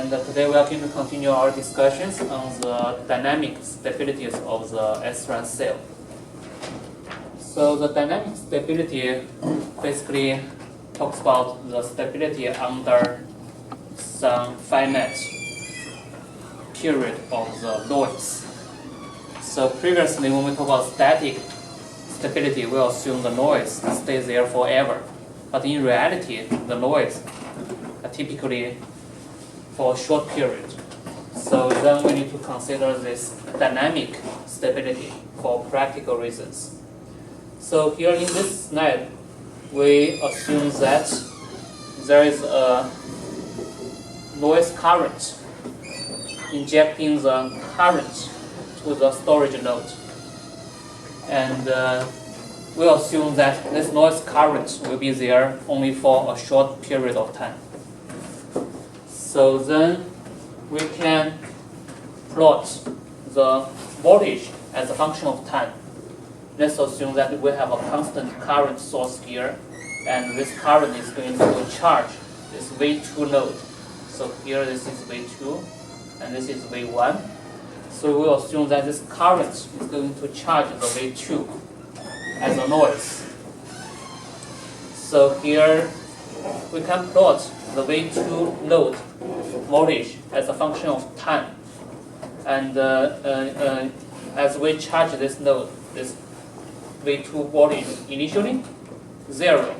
And today we are going to continue our discussions on the dynamic stabilities of the SRAM cell. So the dynamic stability basically talks about the stability under some finite period of the noise. So previously when we talk about static stability, we assume the noise stays there forever. But in reality, the noise are typically for a short period. So then we need to consider this dynamic stability for practical reasons. So here in this slide, we assume that there is a noise current injecting the current to the storage node. And we assume that this noise current will be there only for a short period of time. So then we can plot the voltage as a function of time. Let's assume that we have a constant current source here, and this current is going to charge this V2 node. So here this is V2, and this is V1. So we assume that this current is going to charge the V2 as a noise. So here we can plot the V2 node voltage as a function of time. And as we charge this node, this V2 voltage initially 0.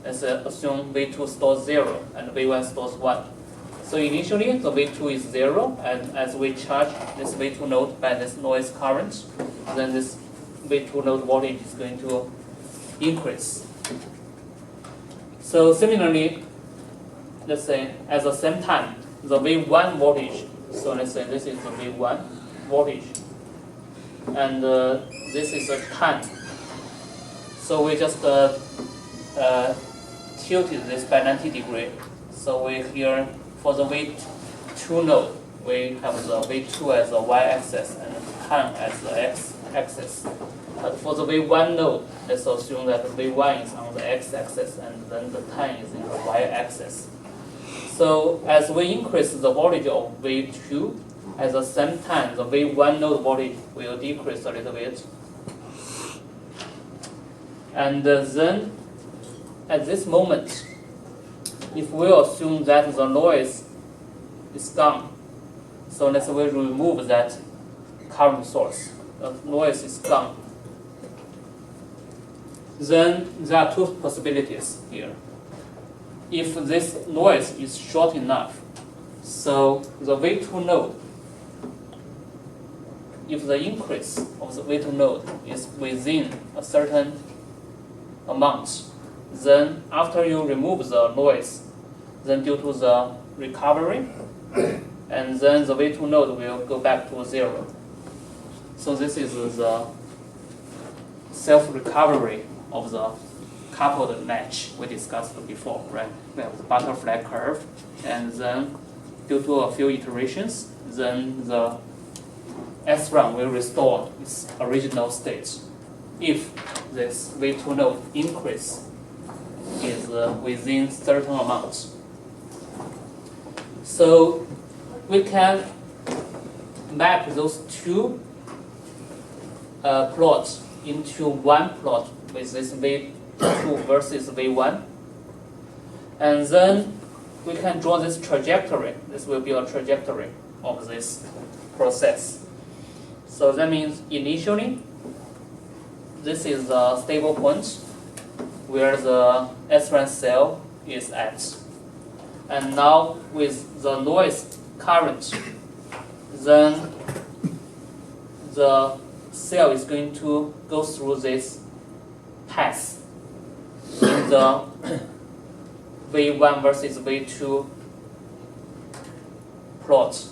Let's assume V2 stores 0 and V1 stores 1. So initially the V2 is 0, and as we charge this V2 node by this noise current, then this V2 node voltage is going to increase. So similarly, let's say at the same time, the V1 voltage, so let's say this is the V1 voltage, and this is a time. So we just tilted this by 90 degrees. So we here, for the V2 node, we have the V2 as the y-axis and time as the x-axis. But for the V1 node, let's assume that V1 is on the x-axis and then the time is in the y-axis. So as we increase the voltage of V2, at the same time the V1 node voltage will decrease a little bit. And then at this moment, if we assume that the noise is gone, so let's say we remove that current source, the noise is gone, then there are two possibilities here. If this noise is short enough, so the V2 node, if the increase of the V2 node is within a certain amount, then after you remove the noise, then due to the recovery, and then the V2 node will go back to 0. So this is the self-recovery of the coupled match we discussed before, right? We have the butterfly curve, and then due to a few iterations, then the SRAM will restore its original state if this V2 node increase is within certain amount. So we can map those two plots into one plot with this V2 versus V1. And then we can draw this trajectory. This will be a trajectory of this process. So that means initially, this is the stable point where the SRAM cell is at. And now with the noise current, then the cell is going to go through this path in the V1 versus V2 plot.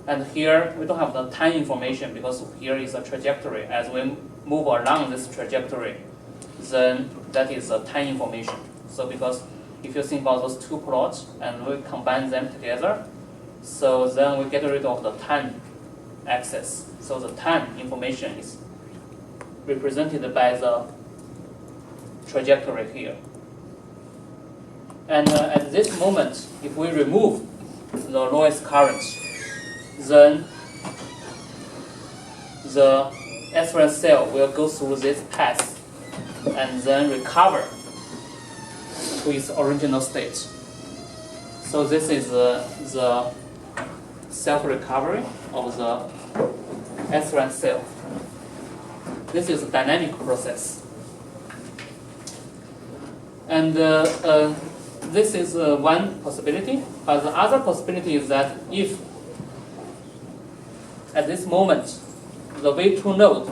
And here we don't have the time information because here is a trajectory. As we move along this trajectory, then that is the time information. So because if you think about those two plots and we combine them together, so then we get rid of the time axis. So the time information is represented by the trajectory here. And at this moment, if we remove the lowest current, then the SRAM cell will go through this path and then recover to its original state. So this is the self-recovery of the SRAM cell. This is a dynamic process. And this is one possibility, but the other possibility is that if at this moment the V2 node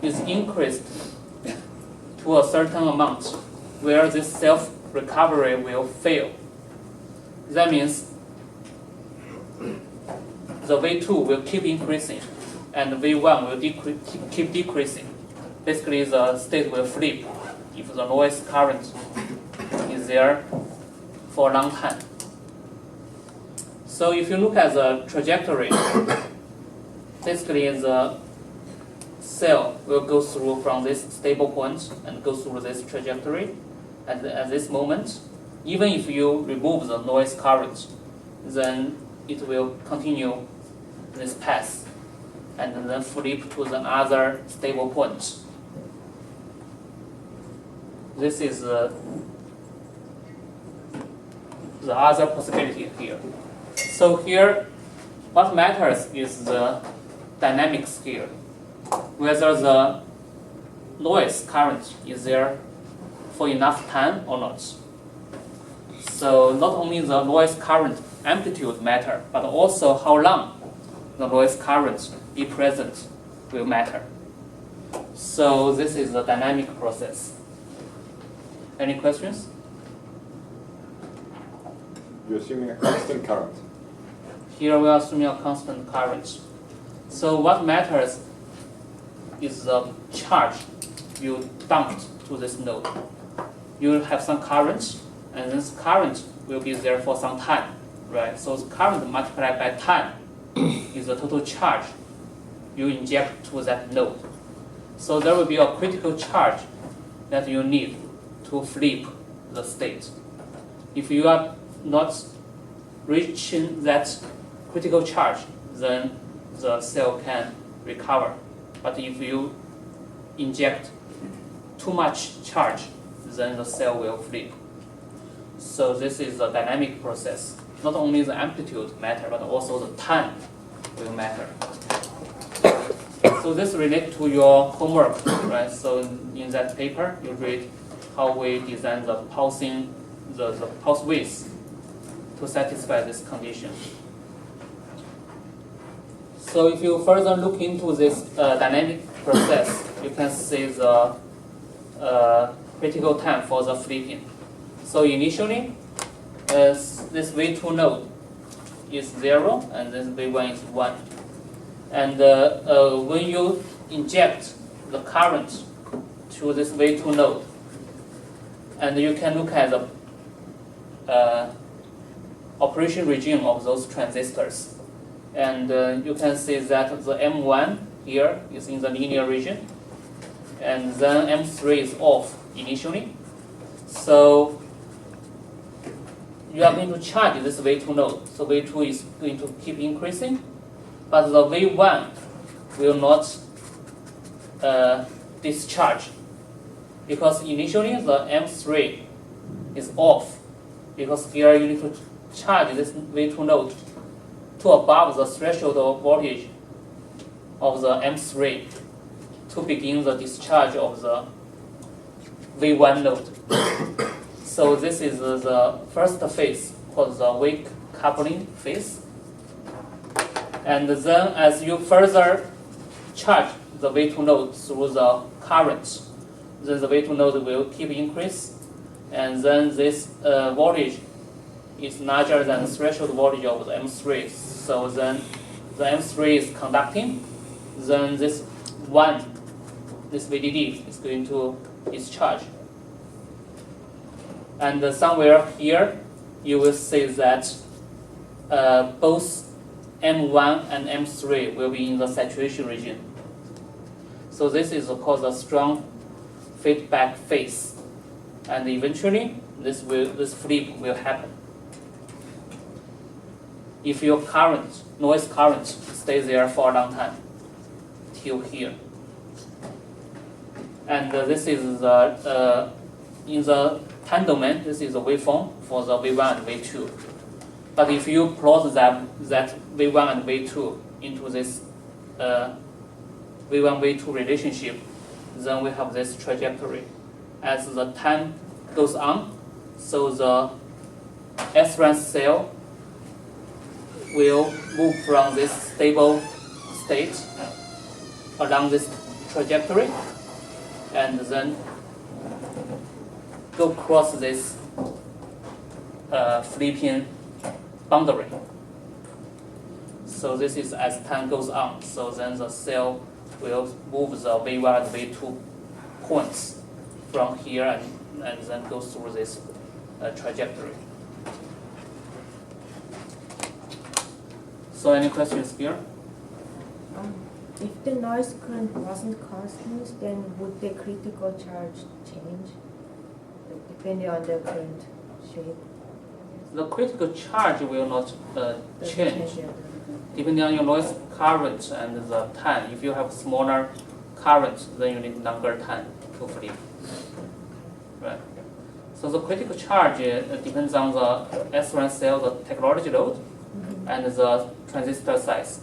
is increased to a certain amount where this self-recovery will fail, that means the V2 will keep increasing and V1 will keep decreasing. Basically, the state will flip if the noise current is there for a long time. So if you look at the trajectory, basically the cell will go through from this stable point and go through this trajectory. At this moment, even if you remove the noise current, then it will continue this path and then flip to the other stable point. This is the other possibility here. So here, what matters is the dynamics here, whether the noise current is there for enough time or not. So not only the noise current amplitude matter, but also how long the noise current be present will matter. So this is the dynamic process. Any questions? You're assuming a constant current. Here we are assuming a constant current. So what matters is the charge you dumped to this node. You will have some current, and this current will be there for some time, right? So the current multiplied by time is the total charge you inject to that node. So there will be a critical charge that you need to flip the state. If you are not reaching that critical charge, then the cell can recover. But if you inject too much charge, then the cell will flip. So this is a dynamic process. Not only the amplitude matter, but also the time will matter. So this relates to your homework, right? So in that paper, you read how we design the pulsing, the pulse width to satisfy this condition. So if you further look into this dynamic process, you can see the critical time for the flipping. So initially, this V2 node is 0 and this V1 is 1. And when you inject the current to this V2 node, and you can look at the operation regime of those transistors. And you can see that the M1 here is in the linear region, and then M3 is off initially. So you are going to charge this V2 node. So V2 is going to keep increasing, but the V1 will not discharge, because initially the M3 is off, because here you need to charge this V2 node to above the threshold of voltage of the M3 to begin the discharge of the V1 node. So this is the first phase called the weak coupling phase. And then as you further charge the V2 node through the current, then the V2 node will keep increase, and then this voltage is larger than the threshold voltage of the M3. So then the M3 is conducting, then this VDD is going to discharge. And somewhere here, you will see that both M1 and M3 will be in the saturation region. So this is called a strong feedback phase. And eventually, this flip will happen. if your noise current stays there for a long time, till here. And this is the, in the time domain, this is the waveform for the V1 and V2. But if you plot that V1 and V2 into this V1, V2 relationship, then we have this trajectory. As the time goes on, so the SRAM cell will move from this stable state along this trajectory and then go across this flipping boundary. So this is as time goes on. So then the cell will move the V1 and V2 points from here and then go through this trajectory. So any questions here? If the noise current wasn't constant, then would the critical charge change, depending on the current shape? The critical charge will not change, depending on your noise current and the time. If you have smaller current, then you need longer time to flip. Right. So the critical charge depends on the SRAM cell, the technology load, and the transistor size.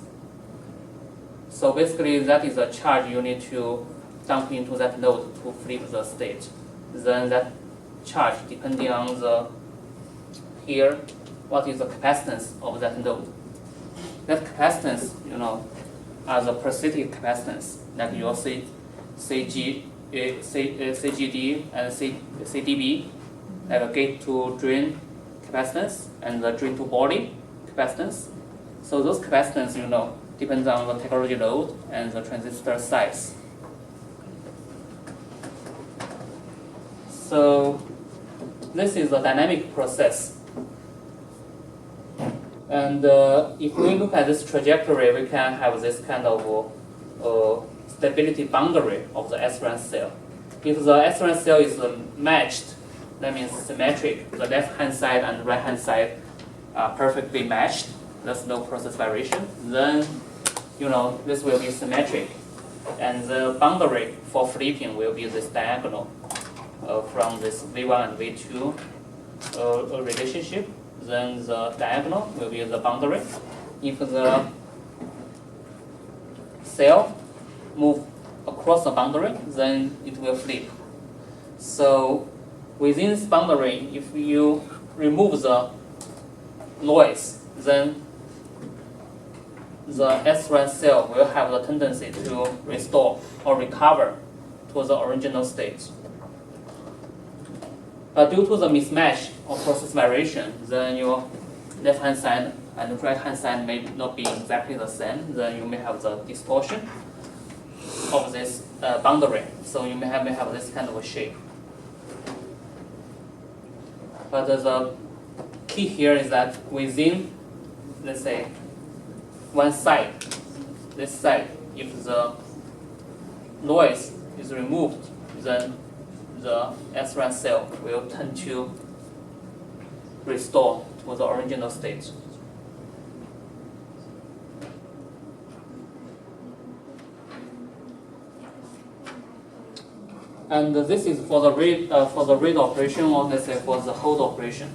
So basically, that is a charge you need to dump into that node to flip the state. Then that charge, depending on the here, what is the capacitance of that node? That capacitance, are the parasitic capacitance, like your CGD and CDB, like a gate to drain capacitance and the drain to body capacitance. So those capacitance, depends on the technology load and the transistor size. So this is a dynamic process. And if we look at this trajectory, we can have this kind of stability boundary of the SRAM cell. If the SRAM cell is matched, that means symmetric, the left-hand side and right-hand side are perfectly matched, there's no process variation, then this will be symmetric. And the boundary for flipping will be this diagonal from this V1 and V2 relationship. Then the diagonal will be the boundary. If the cell move across the boundary, then it will flip. So within this boundary, if you remove the noise, then the SRAM cell will have the tendency to restore or recover to the original state. But due to the mismatch or process variation, then your left-hand side and right-hand side may not be exactly the same. Then you may have the distortion of this boundary. So you may have this kind of a shape. But the key here is that within, let's say, one side, this side, if the noise is removed, then the SRAM cell will tend to restore to the original state. And this is for the read operation, or let's say for the hold operation.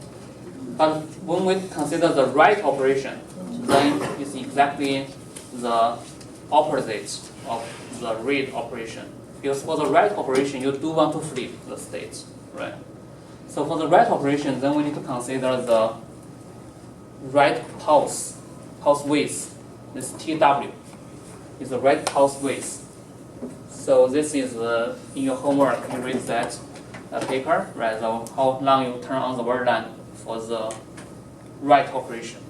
But when we consider the write operation, then it's exactly the opposite of the read operation. Because for the write operation, you do want to flip the states, right? So for the write operation, then we need to consider the write pulse width. This TW is the write pulse width. So this is in your homework, you read that paper, right? So how long you turn on the word line for the write operation.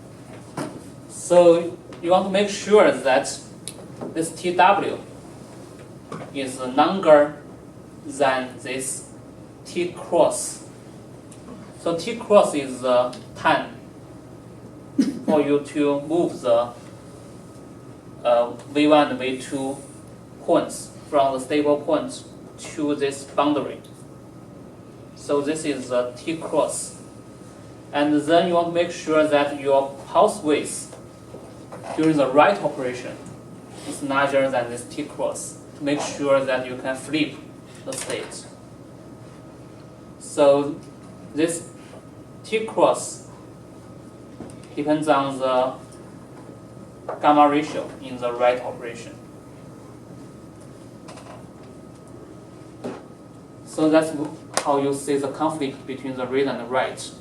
So you want to make sure that this TW is longer than this T cross. So T cross is the time for you to move the V1 and V2 points from the stable point to this boundary. So this is the T cross. And then you want to make sure that your pulse width during the write operation is larger than this T cross to make sure that you can flip the state. So this T cross depends on the gamma ratio in the write operation. So that's how you see the conflict between the read and the write.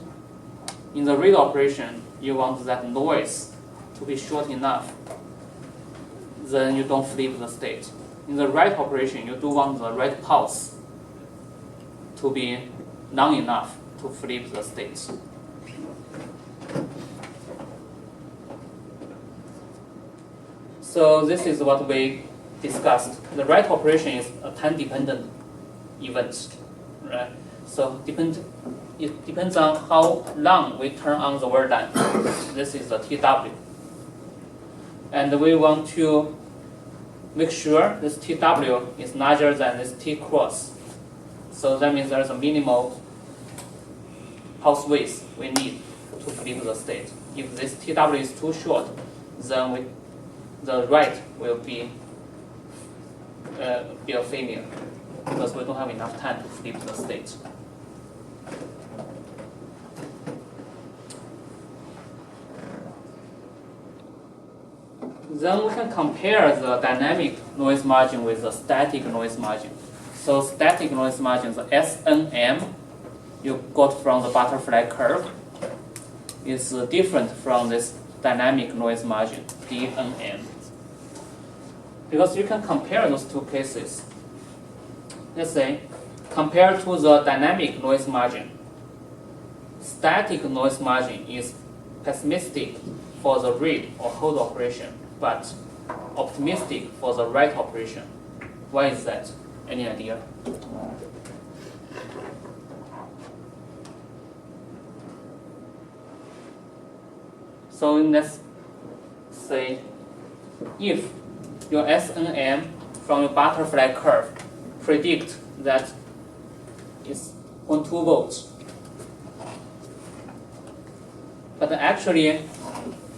In the read operation, you want that noise to be short enough, then you don't flip the state. In the write operation, you do want the write pulse to be long enough to flip the state. So this is what we discussed. The write operation is a time-dependent event, right? So it depends on how long we turn on the word line. This is the TW. And we want to make sure this TW is larger than this T cross. So that means there's a minimal pulse width we need to flip the state. If this TW is too short, then the write will be a failure because we don't have enough time to flip the state. Then we can compare the dynamic noise margin with the static noise margin. So static noise margin, the SNM you got from the butterfly curve, is different from this dynamic noise margin, DNM. Because you can compare those two cases. Let's say, compared to the dynamic noise margin, static noise margin is pessimistic for the read or hold operation, but optimistic for the write operation. Why is that? Any idea? So let's say if your SNM from your butterfly curve predict that is 0.2 volts, but actually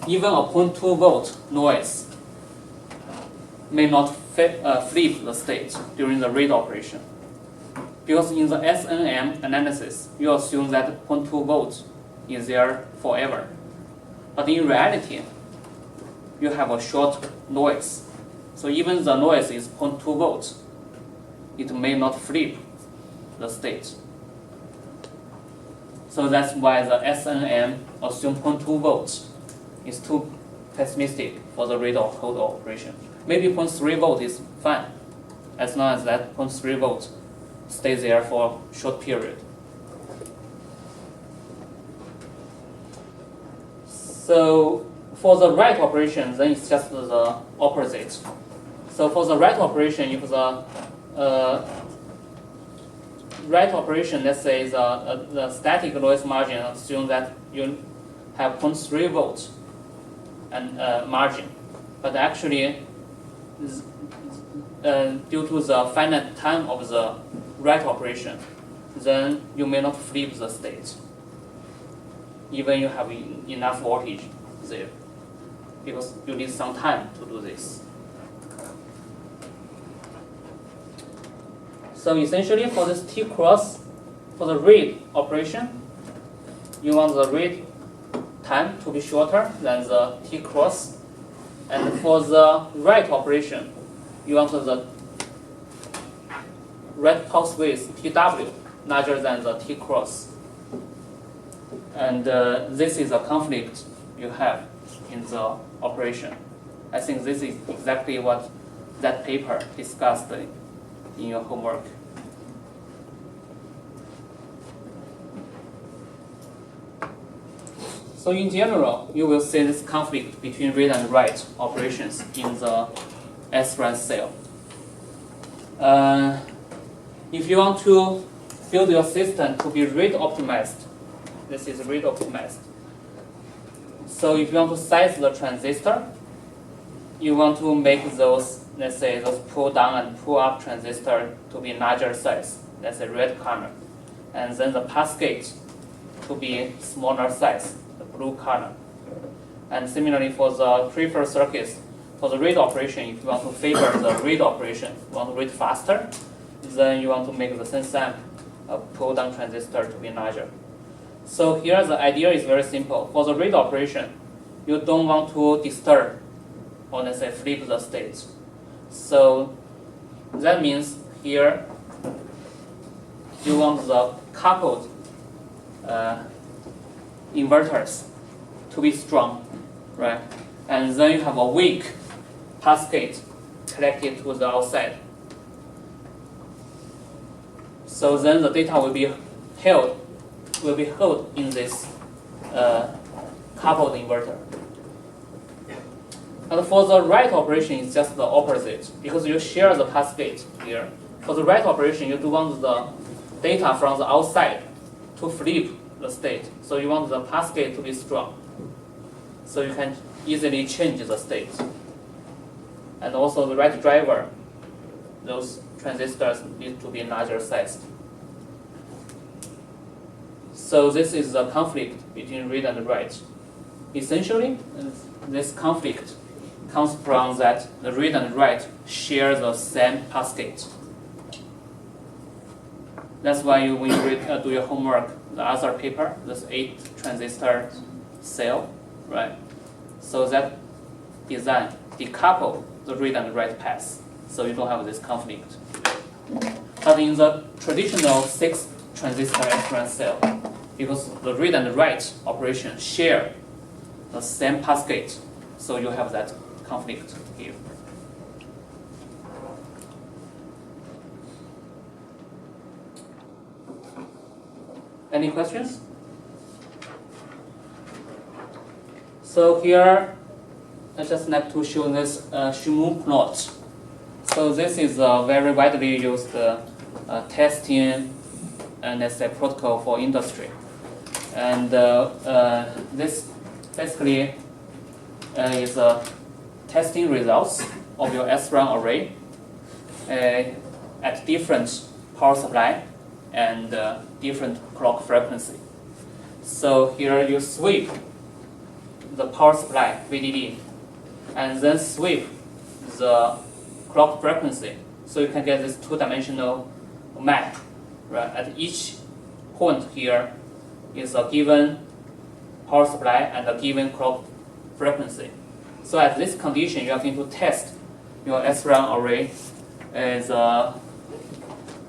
even a 0.2 volt noise may not flip the state during the read operation. Because in the SNM analysis, you assume that 0.2 volts is there forever. But in reality, you have a short noise. So even the noise is 0.2 volts, it may not flip the state. So that's why the SNM assume 0.2 volts is too pessimistic for the read or hold operation. Maybe 0.3 volt is fine, as long as that 0.3 volt stays there for a short period. So for the write operation, then it's just the opposite. So for the write operation, if the write operation, let's say the static noise margin, assume that you have 0.3 volts and margin, but actually due to the finite time of the write operation, then you may not flip the state, even you have enough voltage there, because you need some time to do this. So essentially for this T cross, for the read operation, you want the read time to be shorter than the T cross. And for the write operation, you want the write pulse width TW larger than the T cross. And this is a conflict you have in the operation. I think this is exactly what that paper discussed in your homework. So in general, you will see this conflict between read and write operations in the SRAM cell. If you want to build your system to be read optimized, this is read optimized. So if you want to size the transistor, you want to make those, let's say, those pull down and pull up transistor to be larger size. That's a red color. And then the pass gate to be smaller size, the blue color. And similarly for the preferred circuits, for the read operation, if you want to favor the read operation, you want to read faster, then you want to make the SRAM pull-down transistor to be larger. So here the idea is very simple. For the read operation, you don't want to disturb or let's say flip the state. So that means here you want the coupled inverters to be strong, right? And then you have a weak pass gate connected to the outside. So then the data will be held in this coupled inverter. And for the write operation, it's just the opposite because you share the pass gate here. For the write operation, you do want the data from the outside to flip the state. So you want the pass gate to be strong. So you can easily change the state. And also the write driver, those transistors need to be larger sized. So this is the conflict between read and write. Essentially, this conflict comes from that the read and write share the same pass gate. That's why when you do your homework, the other paper, this 8 transistor cell, right? So that design decouple the read and write paths, so you don't have this conflict. But in the traditional 6 transistor SRAM cell, because the read and write operation share the same pass gate, so you have that conflict here. Any questions? So here, I just like to show this Shumu plot. So this is a very widely used testing and let's say protocol for industry. And this basically is testing results of your SRAM array at different power supply and different clock frequency. So here you sweep the power supply VDD and then sweep the clock frequency, so you can get this 2-dimensional map. Right? At each point here is a given power supply and a given clock frequency. So at this condition, you are going to test your SRAM array as a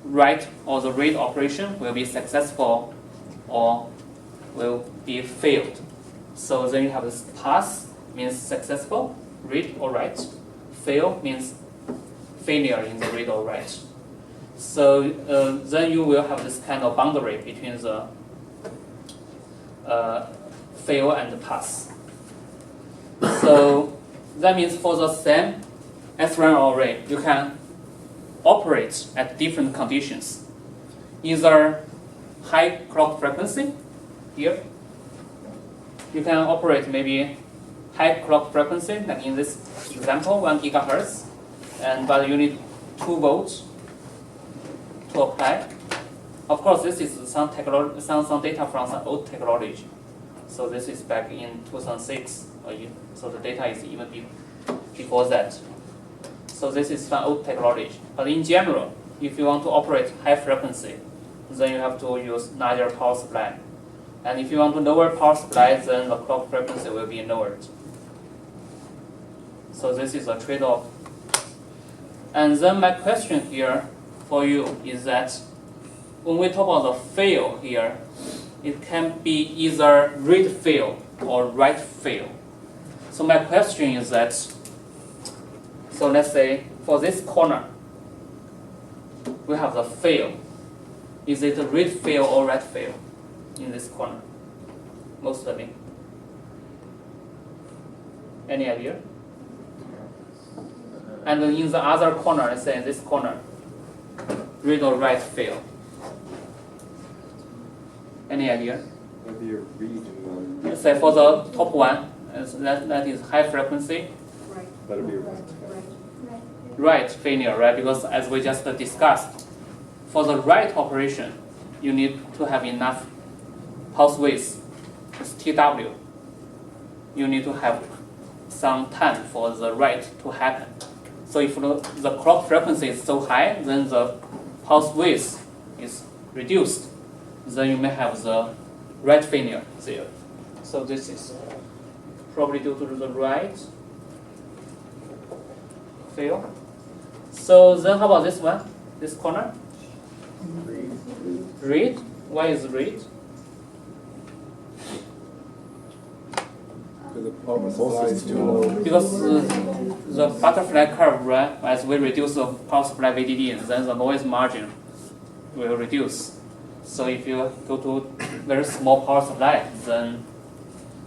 write or the read operation will be successful or will be failed. So then you have this pass means successful, read or write. Fail means failure in the read or write. So then you will have this kind of boundary between the fail and pass. So that means for the same SRAM array, you can operate at different conditions. Either high clock frequency, here. You can operate maybe high clock frequency, like in this example, 1 gigahertz, but you need 2 volts to apply. Of course, this is some data from some old technology. So this is back in 2006, so the data is even before that. So this is some old technology. But in general, if you want to operate high frequency, then you have to use larger power supply. And if you want to lower power supply, then the clock frequency will be lowered. So this is a trade-off. And then my question here for you is that when we talk about the fail here, it can be either read fail or write fail. So my question is that, so let's say for this corner, we have the fail. Is it a read fail or write fail in this corner? Mostly. Any idea? And then in the other corner, let's say in this corner, read or write fail. Any idea? Maybe a read and one. Let's say for the top one, that is high frequency. That'll be a right. Write failure, right? Because as we just discussed, for the write operation, you need to have enough pulse width is TW, you need to have some time for the write to happen. So if the clock frequency is so high, then the pulse width is reduced. Then you may have the write failure there. So this is probably due to the write fail. So then how about this one? This corner? Read. Why is read? Because the power supply is too low. Because the butterfly curve, right? As we reduce the power supply VDD, then the noise margin will reduce. So if you go to very small power supply, then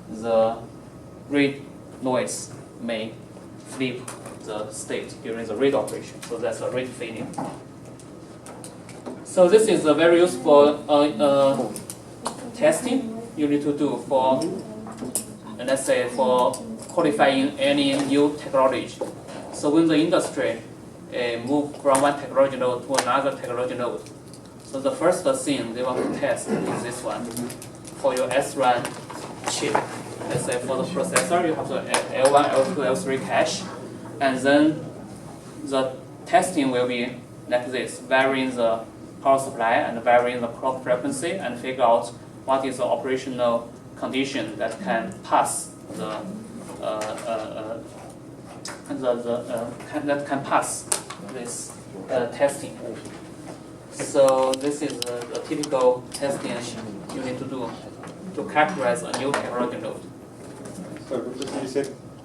the read noise may flip the state during the read operation. So that's a read failure. So this is a very useful testing you need to do for, let's say, for qualifying any new technology. So when the industry move from one technology node to another technology node, so the first thing they want to test is this one for your SRAM chip. Let's say for the processor, you have the L1, L2, L3 cache, and then the testing will be like this, varying the power supply and varying the clock frequency, and figure out what is the operational condition that can pass that can pass this testing. So this is a typical testing you need to do to characterize a new technology node. So, what did you say?